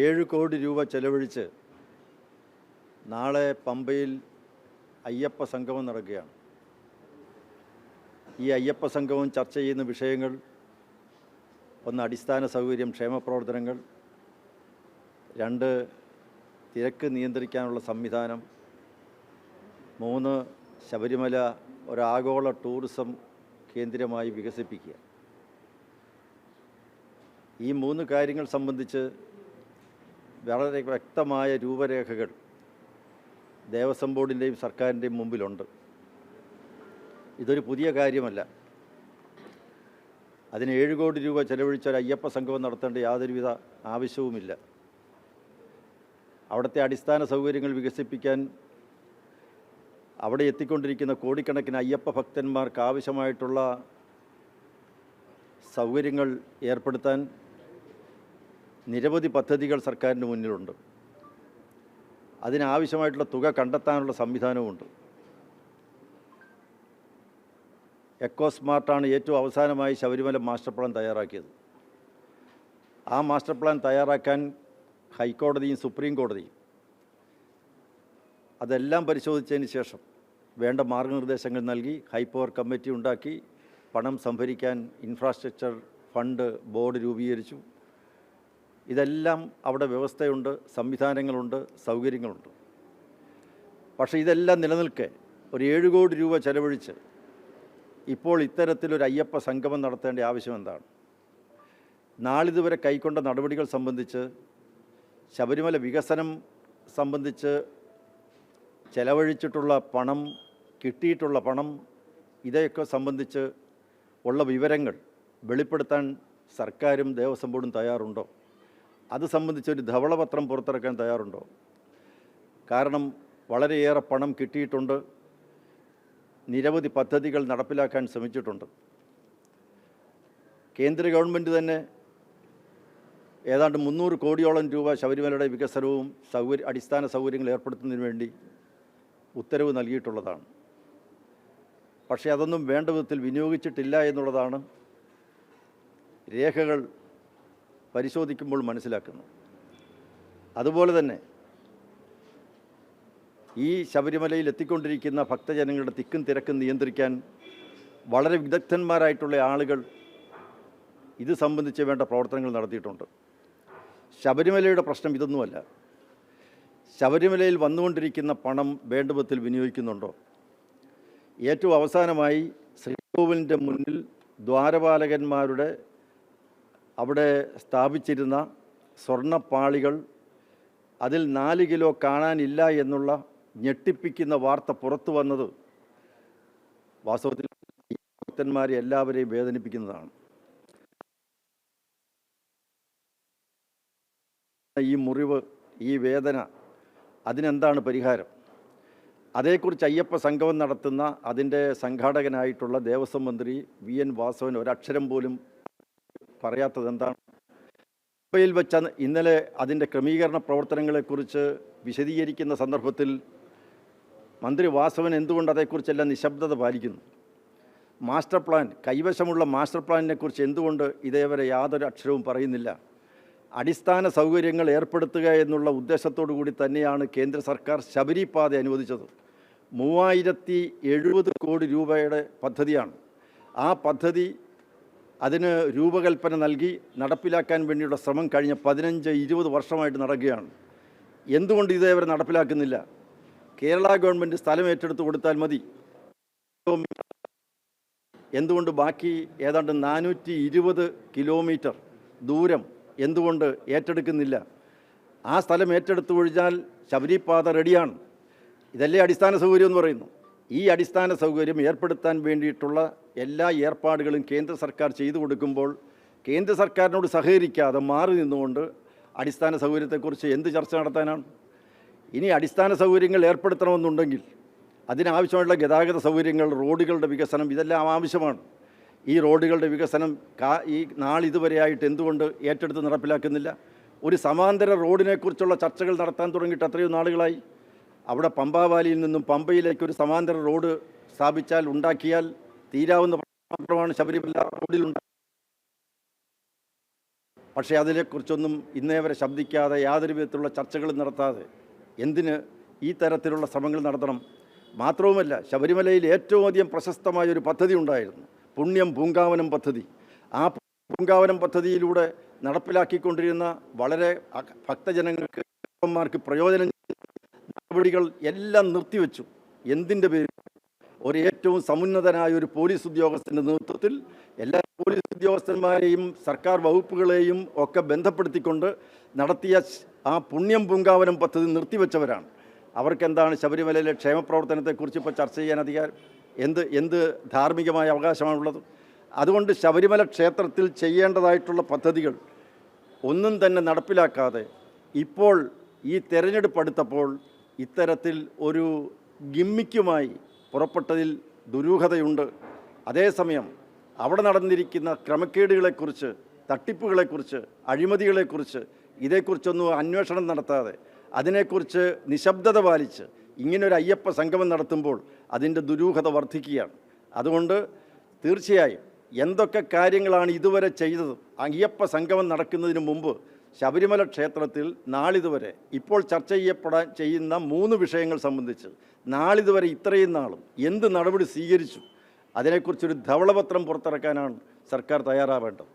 7 കോടി രൂപ ചെലവഴിച്ച് നാളെ പമ്പയിൽ അയ്യപ്പ സംഗമം നടക്കുകയാണ്. ഈ അയ്യപ്പ സംഗമം ചർച്ച ചെയ്യുന്ന വിഷയങ്ങൾ: ഒന്ന്, അടിസ്ഥാന സൗകര്യം, ക്ഷേമപ്രവർത്തനങ്ങൾ; 2, തിരക്ക് നിയന്ത്രിക്കാനുള്ള സംവിധാനം; 3, ശബരിമല ഒരാഗോള ടൂറിസം കേന്ദ്രമായി വികസിപ്പിക്കുക. ഈ 3 കാര്യങ്ങൾ സംബന്ധിച്ച് വളരെ വ്യക്തമായ രൂപരേഖകൾ ദേവസ്വം ബോർഡിൻ്റെയും സർക്കാരിൻ്റെയും മുമ്പിലുണ്ട്. ഇതൊരു പുതിയ കാര്യമല്ല. അതിന് 7 കോടി രൂപ ചെലവഴിച്ച ഒരു അയ്യപ്പ സംഗമം നടത്തേണ്ട യാതൊരുവിധ ആവശ്യവുമില്ല. അവിടുത്തെ അടിസ്ഥാന സൗകര്യങ്ങൾ വികസിപ്പിക്കാൻ, അവിടെ എത്തിക്കൊണ്ടിരിക്കുന്ന കോടിക്കണക്കിന് അയ്യപ്പ ഭക്തന്മാർക്ക് ആവശ്യമായിട്ടുള്ള സൗകര്യങ്ങൾ ഏർപ്പെടുത്താൻ നിരവധി പദ്ധതികൾ സർക്കാരിന് മുന്നിലുണ്ട്. അതിനാവശ്യമായിട്ടുള്ള തുക കണ്ടെത്താനുള്ള സംവിധാനവുമുണ്ട്. എക്കോ സ്മാർട്ടാണ് ഏറ്റവും അവസാനമായി ശബരിമല മാസ്റ്റർ പ്ലാൻ തയ്യാറാക്കിയത്. ആ മാസ്റ്റർ പ്ലാൻ തയ്യാറാക്കാൻ ഹൈക്കോടതിയും സുപ്രീം കോടതിയും അതെല്ലാം പരിശോധിച്ചതിന് ശേഷം വേണ്ട മാർഗനിർദ്ദേശങ്ങൾ നൽകി ഹൈപ്പവർ കമ്മിറ്റി ഉണ്ടാക്കി പണം സംഭരിക്കാൻ ഇൻഫ്രാസ്ട്രക്ചർ ഫണ്ട് ബോർഡ് രൂപീകരിച്ചു. ഇതെല്ലാം അവിടെ വ്യവസ്ഥയുണ്ട്, സംവിധാനങ്ങളുണ്ട്, സൗകര്യങ്ങളുണ്ട്. പക്ഷേ ഇതെല്ലാം നിലനിൽക്കെ ഒരു 7 കോടി രൂപ ചെലവഴിച്ച് ഇപ്പോൾ ഇത്തരത്തിലൊരു അയ്യപ്പ സംഗമം നടത്തേണ്ട ആവശ്യം എന്താണ്? നാളിതുവരെ കൈക്കൊണ്ട നടപടികൾ സംബന്ധിച്ച്, ശബരിമല വികസനം സംബന്ധിച്ച് ചെലവഴിച്ചിട്ടുള്ള പണം, കിട്ടിയിട്ടുള്ള പണം, ഇതൊക്കെ സംബന്ധിച്ച് ഉള്ള വിവരങ്ങൾ വെളിപ്പെടുത്താൻ സർക്കാരും ദേവസ്വം ബോർഡും തയ്യാറുണ്ടോ? അത് സംബന്ധിച്ചൊരു ധവളപത്രം പുറത്തിറക്കാൻ തയ്യാറുണ്ടോ? കാരണം വളരെയേറെ പണം കിട്ടിയിട്ടുണ്ട്, നിരവധി പദ്ധതികൾ നടപ്പിലാക്കാൻ ശ്രമിച്ചിട്ടുണ്ട്. കേന്ദ്ര ഗവൺമെൻറ് തന്നെ ഏതാണ്ട് 300 കോടിയോളം രൂപ ശബരിമലയുടെ വികസനവും അടിസ്ഥാന സൗകര്യങ്ങൾ ഏർപ്പെടുത്തുന്നതിന് വേണ്ടി ഉത്തരവ് നൽകിയിട്ടുള്ളതാണ്. പക്ഷേ അതൊന്നും വേണ്ട വിധത്തിൽ വിനിയോഗിച്ചിട്ടില്ല എന്നുള്ളതാണ് രേഖകൾ പരിശോധിക്കുമ്പോൾ മനസ്സിലാക്കുന്നത്. അതുപോലെ തന്നെ ഈ ശബരിമലയിൽ എത്തിക്കൊണ്ടിരിക്കുന്ന ഭക്തജനങ്ങളുടെ തിക്കും തിരക്കും നിയന്ത്രിക്കാൻ വളരെ വിദഗ്ധന്മാരായിട്ടുള്ള ആളുകൾ ഇത് സംബന്ധിച്ച് വേണ്ട പ്രവർത്തനങ്ങൾ നടത്തിയിട്ടുണ്ട്. ശബരിമലയുടെ പ്രശ്നം ഇതൊന്നുമല്ല. ശബരിമലയിൽ വന്നുകൊണ്ടിരിക്കുന്ന പണം വേണ്ട വിധത്തിൽ വിനിയോഗിക്കുന്നുണ്ടോ? ഏറ്റവും അവസാനമായി ശ്രീകോവിലിൻ്റെ മുന്നിൽ ദ്വാരപാലകന്മാരുടെ അവിടെ സ്ഥാപിച്ചിരുന്ന സ്വർണ്ണപ്പാളികൾ, അതിൽ 4 കിലോ കാണാനില്ല എന്നുള്ള ഞെട്ടിപ്പിക്കുന്ന വാർത്ത പുറത്തു വന്നത് വാസ്തവത്തിൽ ഭക്തന്മാരെ എല്ലാവരെയും വേദനിപ്പിക്കുന്നതാണ്. ഈ മുറിവ്, ഈ വേദന, അതിനെന്താണ് പരിഹാരം? അതേക്കുറിച്ച് അയ്യപ്പ സംഗമം നടത്തുന്ന അതിൻ്റെ സംഘാടകനായിട്ടുള്ള ദേവസ്വം മന്ത്രി VN വാസവൻ ഒരക്ഷരം പോലും പറയാത്തത് എന്താണ്? പമ്പയിൽ വെച്ച ഇന്നലെ അതിൻ്റെ ക്രമീകരണ പ്രവർത്തനങ്ങളെക്കുറിച്ച് വിശദീകരിക്കുന്ന സന്ദർഭത്തിൽ മന്ത്രി വാസവൻ എന്തുകൊണ്ട് അതേക്കുറിച്ചെല്ലാം നിശബ്ദത പാലിക്കുന്നു? മാസ്റ്റർ പ്ലാൻ, കൈവശമുള്ള മാസ്റ്റർ പ്ലാനിനെക്കുറിച്ച് എന്തുകൊണ്ട് ഇതേവരെ യാതൊരു അക്ഷരവും പറയുന്നില്ല? അടിസ്ഥാന സൗകര്യങ്ങൾ ഏർപ്പെടുത്തുക എന്നുള്ള ഉദ്ദേശത്തോടു കൂടി തന്നെയാണ് കേന്ദ്ര സർക്കാർ ശബരിപാത അനുവദിച്ചത്. 3070 കോടി രൂപയുടെ പദ്ധതിയാണ്. ആ പദ്ധതി അതിന് രൂപകൽപ്പന നൽകി നടപ്പിലാക്കാൻ വേണ്ടിയുള്ള ശ്രമം കഴിഞ്ഞ 15-20 വർഷമായിട്ട് നടക്കുകയാണ്. എന്തുകൊണ്ട് ഇതേവരെ നടപ്പിലാക്കുന്നില്ല? കേരള ഗവൺമെൻറ് സ്ഥലം ഏറ്റെടുത്ത് കൊടുത്താൽ മതി. എന്തുകൊണ്ട് ബാക്കി ഏതാണ്ട് 420 കിലോമീറ്റർ ദൂരം എന്തുകൊണ്ട് ഏറ്റെടുക്കുന്നില്ല? ആ സ്ഥലം ഏറ്റെടുത്ത് ഒഴിഞ്ഞാൽ ശബരിപാത റെഡിയാണ്. ഇതല്ലേ അടിസ്ഥാന സൗകര്യം എന്ന് പറയുന്നു. ഈ അടിസ്ഥാന സൗകര്യം ഏർപ്പെടുത്താൻ വേണ്ടിയിട്ടുള്ള എല്ലാ ഏർപ്പാടുകളും കേന്ദ്ര സർക്കാർ ചെയ്തു കൊടുക്കുമ്പോൾ കേന്ദ്ര സർക്കാരിനോട് സഹകരിക്കാതെ മാറി നിന്നുകൊണ്ട് അടിസ്ഥാന സൗകര്യത്തെക്കുറിച്ച് എന്ത് ചർച്ച നടത്താനാണ്? ഇനി അടിസ്ഥാന സൗകര്യങ്ങൾ ഏർപ്പെടുത്തണമെന്നുണ്ടെങ്കിൽ അതിനാവശ്യമായുള്ള ഗതാഗത സൗകര്യങ്ങൾ, റോഡുകളുടെ വികസനം, ഇതെല്ലാം ആവശ്യമാണ്. ഈ റോഡുകളുടെ വികസനം ഈ നാളിതുവരെയായിട്ട് എന്തുകൊണ്ട് ഏറ്റെടുത്ത് നടപ്പിലാക്കുന്നില്ല? ഒരു സമാന്തര റോഡിനെക്കുറിച്ചുള്ള ചർച്ചകൾ നടത്താൻ തുടങ്ങിയിട്ട് എത്രയോ നാളുകളായി. അവിടെ പമ്പാവാലിയിൽ നിന്നും പമ്പയിലേക്ക് ഒരു സമാന്തര റോഡ് സ്ഥാപിച്ചാൽ, ഉണ്ടാക്കിയാൽ തീരാവുന്ന മാത്രമാണ് ശബരിമല റോഡിലുണ്ട്. പക്ഷേ അതിനെക്കുറിച്ചൊന്നും ഇന്നേ വരെ ശബ്ദിക്കാതെ യാതൊരു വിധത്തിലുള്ള ചർച്ചകളും നടത്താതെ എന്തിന് ഈ തരത്തിലുള്ള ശ്രമങ്ങൾ നടത്തണം? മാത്രവുമല്ല, ശബരിമലയിൽ ഏറ്റവും അധികം പ്രശസ്തമായ ഒരു പദ്ധതി ഉണ്ടായിരുന്നു, പുണ്യം പൂങ്കാവനം പദ്ധതി. ആ പൂങ്കാവനം പദ്ധതിയിലൂടെ നടപ്പിലാക്കിക്കൊണ്ടിരുന്ന വളരെ ഭക്തജനങ്ങൾക്ക് പ്രയോജനം നടപടികൾ എല്ലാം നിർത്തിവെച്ചു. എന്തിൻ്റെ പേരിൽ? ഒരു ഏറ്റവും സമുന്നതനായ ഒരു പോലീസ് ഉദ്യോഗസ്ഥൻ്റെ നേതൃത്വത്തിൽ എല്ലാ പോലീസ് ഉദ്യോഗസ്ഥന്മാരെയും സർക്കാർ വകുപ്പുകളെയും ഒക്കെ ബന്ധപ്പെടുത്തിക്കൊണ്ട് നടത്തിയ ആ പുണ്യം പൂങ്കാവനം പദ്ധതി നിർത്തിവെച്ചവരാണ്. അവർക്കെന്താണ് ശബരിമലയിലെ ക്ഷേമപ്രവർത്തനത്തെക്കുറിച്ച് ഇപ്പോൾ ചർച്ച ചെയ്യാൻ അധികാരം? എന്ത് ധാർമ്മികമായ അവകാശമാണുള്ളത്? അതുകൊണ്ട് ശബരിമല ക്ഷേത്രത്തിൽ ചെയ്യേണ്ടതായിട്ടുള്ള പദ്ധതികൾ ഒന്നും തന്നെ നടപ്പിലാക്കാതെ ഇപ്പോൾ ഈ തെരഞ്ഞെടുപ്പ് അടുത്തപ്പോൾ ഇത്തരത്തിൽ ഒരു ഗിമ്മിക്കുമായി പുറപ്പെട്ടതിൽ ദുരൂഹതയുണ്ട്. അതേസമയം അവിടെ നടന്നിരിക്കുന്ന ക്രമക്കേടുകളെക്കുറിച്ച്, തട്ടിപ്പുകളെക്കുറിച്ച്, അഴിമതികളെക്കുറിച്ച് ഇതേക്കുറിച്ചൊന്നും അന്വേഷണം നടത്താതെ അതിനെക്കുറിച്ച് നിശബ്ദത പാലിച്ച് ഇങ്ങനൊരു അയ്യപ്പ സംഗമം നടത്തുമ്പോൾ അതിൻ്റെ ദുരൂഹത വർദ്ധിക്കുകയാണ്. അതുകൊണ്ട് തീർച്ചയായും എന്തൊക്കെ കാര്യങ്ങളാണ് ഇതുവരെ ചെയ്തത്, അയ്യപ്പ സംഗമം നടക്കുന്നതിന് മുമ്പ് ശബരിമല ക്ഷേത്രത്തിൽ നാളിതുവരെ ഇപ്പോൾ ചർച്ച ചെയ്യുന്ന 3 വിഷയങ്ങൾ സംബന്ധിച്ച് നാളിതുവരെ ഇത്രയും നാളും എന്ത് നടപടി സ്വീകരിച്ചു, അതിനെക്കുറിച്ചൊരു ധവളപത്രം പുറത്തിറക്കാനാണ് സർക്കാർ തയ്യാറാവേണ്ടത്.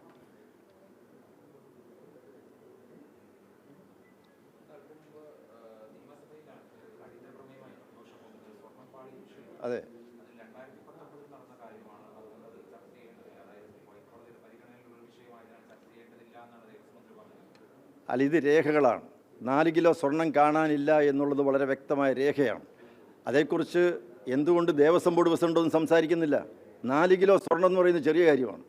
അതെ, അല്ല, ഇത് രേഖകളാണ്. 4 കിലോ സ്വർണം കാണാനില്ല എന്നുള്ളത് വളരെ വ്യക്തമായ രേഖയാണ്. അതേക്കുറിച്ച് എന്തുകൊണ്ട് ദേവസ്വം ബോർഡ് പ്രസിഡൻ്റൊന്നും സംസാരിക്കുന്നില്ല? 4 കിലോ സ്വർണം എന്ന് പറയുന്നത് ചെറിയ കാര്യമാണ്.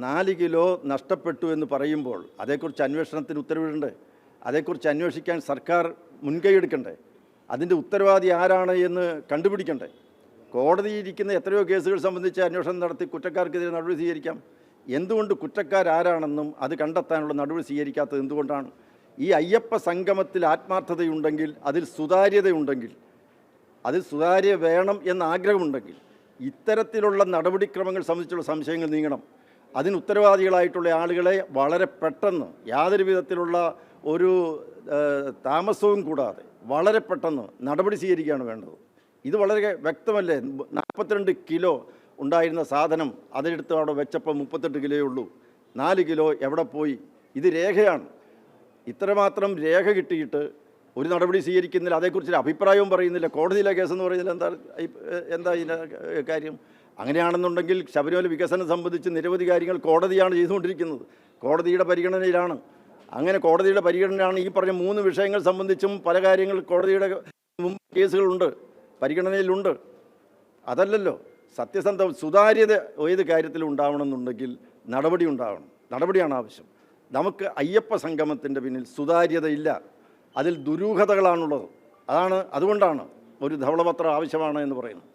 4 കിലോ നഷ്ടപ്പെട്ടു എന്ന് പറയുമ്പോൾ അതേക്കുറിച്ച് അന്വേഷണത്തിന് ഉത്തരവിടണ്ടേ? അതേക്കുറിച്ച് അന്വേഷിക്കാൻ സർക്കാർ മുൻകൈയെടുക്കണ്ടേ? അതിൻ്റെ ഉത്തരവാദി ആരാണ് എന്ന് കണ്ടുപിടിക്കണ്ടേ? കോടതിയിരിക്കുന്ന എത്രയോ കേസുകൾ സംബന്ധിച്ച് അന്വേഷണം നടത്തി കുറ്റക്കാർക്കെതിരെ നടപടി സ്വീകരിക്കാം. എന്തുകൊണ്ട് കുറ്റക്കാരാരാണെന്നും അത് കണ്ടെത്താനുള്ള നടപടി സ്വീകരിക്കാത്തത് എന്തുകൊണ്ടാണ്? ഈ അയ്യപ്പ സംഗമത്തിൽ ആത്മാർത്ഥതയുണ്ടെങ്കിൽ, അതിൽ സുതാര്യതയുണ്ടെങ്കിൽ, അതിൽ സുതാര്യ വേണം എന്ന ആഗ്രഹമുണ്ടെങ്കിൽ ഇത്തരത്തിലുള്ള നടപടിക്രമങ്ങൾ സംബന്ധിച്ചുള്ള സംശയങ്ങൾ നീങ്ങണം. അതിന് ഉത്തരവാദികളായിട്ടുള്ള ആളുകളെ വളരെ പെട്ടെന്ന്, യാതൊരു വിധത്തിലുള്ള ഒരു താമസവും കൂടാതെ വളരെ പെട്ടെന്ന് നടപടി സ്വീകരിക്കുകയാണ് വേണ്ടത്. ഇത് വളരെ വ്യക്തമല്ലേ? 42 കിലോ ഉണ്ടായിരുന്ന സാധനം അതിനെടുത്ത് അവിടെ വെച്ചപ്പോൾ 38 കിലോയേ ഉള്ളൂ. 4 കിലോ എവിടെ പോയി? ഇത് രേഖയാണ്. ഇത്രമാത്രം രേഖ കിട്ടിയിട്ട് ഒരു നടപടി സ്വീകരിക്കുന്നില്ല, അതേക്കുറിച്ചൊരു അഭിപ്രായവും പറയുന്നില്ല. കോടതിയിലെ കേസെന്ന് പറയുന്നില്ല. എന്താ ഇതിൻ്റെ കാര്യം? അങ്ങനെയാണെന്നുണ്ടെങ്കിൽ ശബരിമല വികസനം സംബന്ധിച്ച് നിരവധി കാര്യങ്ങൾ കോടതിയാണ് ചെയ്തുകൊണ്ടിരിക്കുന്നത്, കോടതിയുടെ പരിഗണനയിലാണ്. അങ്ങനെ കോടതിയുടെ പരിഗണനയാണ് ഈ പറഞ്ഞ 3 വിഷയങ്ങൾ സംബന്ധിച്ചും പല കാര്യങ്ങൾ കോടതിയുടെ കേസുകളുണ്ട്, പരിഗണനയിലുണ്ട്. അതല്ലല്ലോ സത്യസന്ധ സുതാര്യത ഏത് കാര്യത്തിലും ഉണ്ടാവണമെന്നുണ്ടെങ്കിൽ നടപടി ഉണ്ടാവണം. നടപടിയാണ് ആവശ്യം. നമുക്ക് അയ്യപ്പ സംഗമത്തിൻ്റെ പിന്നിൽ സുതാര്യതയില്ല, അതിൽ ദുരൂഹതകളാണുള്ളത്. അതുകൊണ്ടാണ് ഒരു ധവളപത്രം ആവശ്യമാണ് എന്ന് പറയുന്നത്.